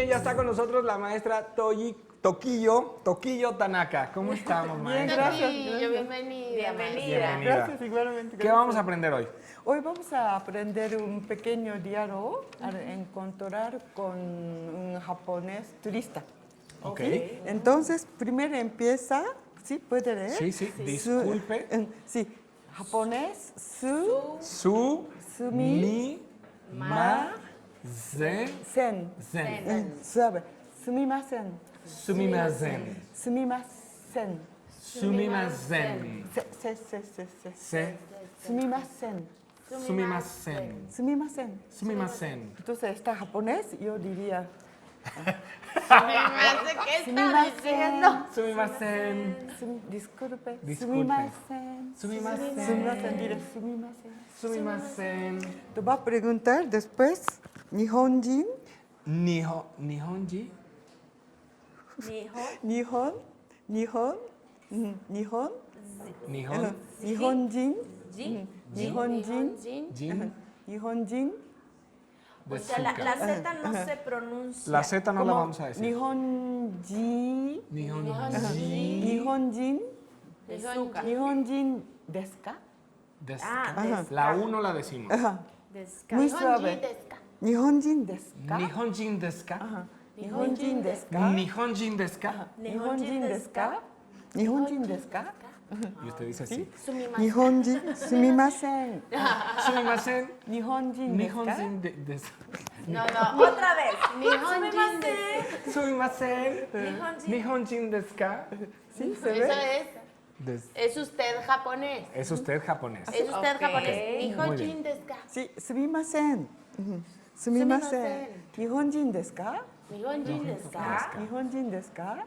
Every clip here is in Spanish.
bien, ya está con nosotros la maestra Toquillo Tanaka. ¿Cómo estamos, maestra? Gracias. Bienvenida. Gracias, igualmente. ¿Qué vamos a aprender hoy? Hoy vamos a aprender un pequeño diálogo a encontrar con un japonés turista. Ok. Entonces, primero empieza, ¿sí? ¿Puede leer? Sí, disculpe. Sí, japonés, Sumi, ma, zen, suave. Sumimasen. sumimasen, Sumimasen. sumimasen, se, Sumimasen. sumimasen, Sumimasen. sumimasen. Entonces, está japonés, yo diría. ¿Qué está diciendo? Sumimasen, Disculpe. Disculpe. Sumimasen. sumimasen, Sumimasen, diré sumimasen. sumimasen. Te va a preguntar después, Nihonjin, Nihonji, Nihon, Nihon, Nihonjin, Jin, Nihonjin, O sea, la Z no se pronuncia. La Z no la vamos a decir. Nihonji, Nihonji, Nihonjin, Desuka. Nihonjin desu ka? La U no la decimos. Ajá. Muy suave. Nihonjin desu ka? Nihonjin desu ka? Ajá. Nihonjin desu ka? Nihonjin desu ka? Nihonjin desu ka? Nihonjin desu ka? Y usted dice así. Nihonjin, sumimasen. Sumimasen. Nihonjin desu ka? Nihonjin desu. No, otra vez. Nihonjin desu. Sumimasen. Nihonjin desu ka? ¿Sí? ¿Se Eso ve? es usted japonés. Es usted japonés. Es usted japonés. Muy Nihonjin desu ka. Sí, sumimasen. Sumimasen. Nihonjin desu ka? Nihonjin desu ka. Nihonjin desu ka?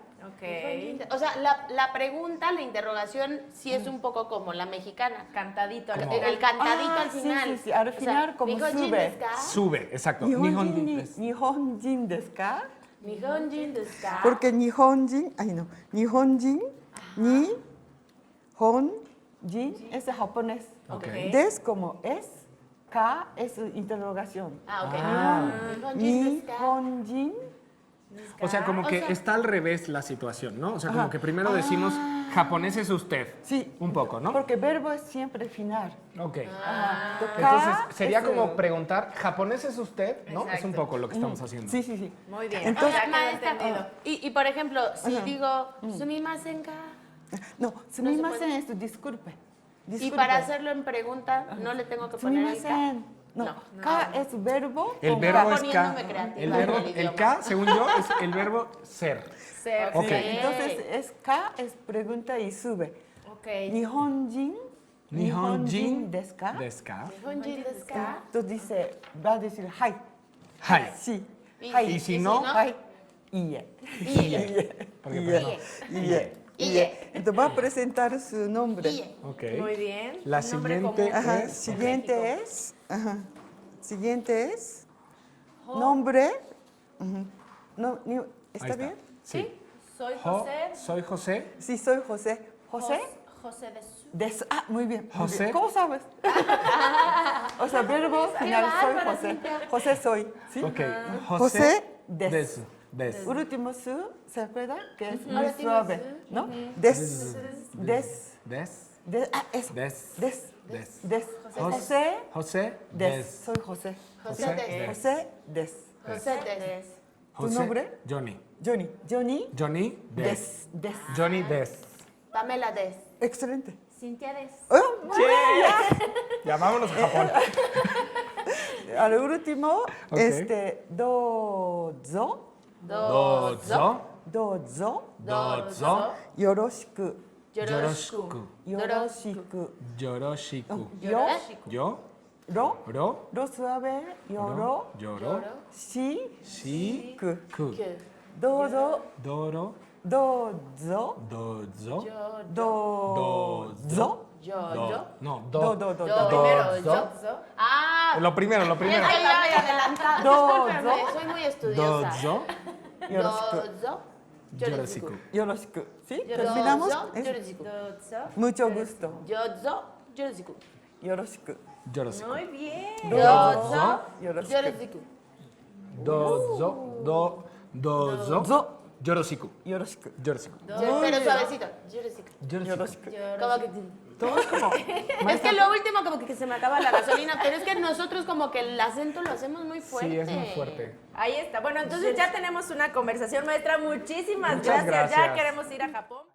O sea, la pregunta, la interrogación, sí es un poco como la mexicana, cantadito, el cantadito al sí, final. sí, al final como Nihonjin sube. desu ka? Sube, exacto. Nihonjin Nihonjin, desu. Nihonjin desu ka? Nihonjin desu ka? Porque Nihonjin, ay no, Nihonjin, Nihonjin es japonés. Ok. Des como es, ka es interrogación. Ok. Ah. Nihonjin desu ka? Nihonjin, O sea, como que está al revés la situación, ¿no? O sea, como que primero decimos japonés es usted. sí. Un poco, ¿no? Porque verbo es siempre final. Ok. Ajá. Entonces, Ka sería es, como preguntar, ¿japonés es usted? ¿No? Es un poco lo que estamos haciendo. Sí, sí, sí. Muy bien. Entonces, Ya quedó Maestra, entendido. y por ejemplo, si digo sumimasen ka, no, sumimasen es disculpe. y Disculpe. para hacerlo en pregunta, no le tengo que poner el ka. Sumimasen. No, ka es verbo. El con verbo ka. es ka. poniéndome creativa El verbo, en el el idioma. K, según yo, es el verbo ser. Ser. Ok. Entonces, es ka es pregunta y sube. Ok. Nihonjin. Nihonjin desu ka? desu ka? Nihonjin desu ka? Entonces dice, va a decir, hai. Hai. Sí. Y- Hai. Y si no, Hai. Iye. Porque pues no. Iye. Iye. Entonces va a presentar su nombre. Iye. Ok. Muy bien. La Un nombre siguiente común. Ajá. es... Siguiente es. Ajá. Siguiente es. Nombre. Ujú. No, Ahí ¿Está bien? Sí. Soy Jo- José. soy José. Sí, soy José. ¿José? José desu. Ah, muy bien. muy José. bien. ¿Cómo sabes? O sea, verbo final, soy José. José soy. ¿Sí? Ok. José des. Desu. Des. Último su, ¿se acuerda? Que es muy Último suave, su. ¿no? Des. Des. Des. Eso. Des. Des. Des. Des. Jos- José José. des. Des. Soy José. José des. José des. José desu. ¿Tu José- nombre? Johnny. Johnny. Johnny Johnny Des. des. Des. Johnny Des. Pamela desu. Excelente. Cintia desu. Oh, muy bien. Ya vámonos a Japón. Al último, Ok. dozo. Dozo. Dozo. Dozo. Yoroshiku. Yoroshiku. Yoroshiku. Yoroshiku. Yo. Yo. Ro. Ro. Ro suave. Yoro. Yoro. Shi. Shi. Ku. Ku. Dozo. Doro. Dozo. Dozo. Dozo. Yo. No, Do, do. do, do, Yo do. primero. Dozo. Ah, Lo primero, lo primero. es que iba muy adelantada. Dozo. Discúlpeme, soy muy estudiosa. Dozo. Yoroshiku. Dozo. Yoroshiku. Yoroshiku. ¿Sí? Dozo. Terminamos. Es Yoroshiku. mucho gusto. Dozo. Yoroshiku. Yoroshiku. Yoroshiku. Muy bien. Dozo. Yoroshiku. Yoroshiku. Dozo. Dozo. Zo. Yoroshiku. Yoroshiku. Yoroshiku. Pero suavecito. Yoroshiku. Como que... Todo es como... Es que lo último como que se me acaba la gasolina, pero es que nosotros como que el acento lo hacemos muy fuerte. Sí, es muy fuerte. Ahí está. Bueno, entonces ya tenemos una conversación, maestra. Muchísimas Muchas gracias. Ya gracias. queremos ir a Japón.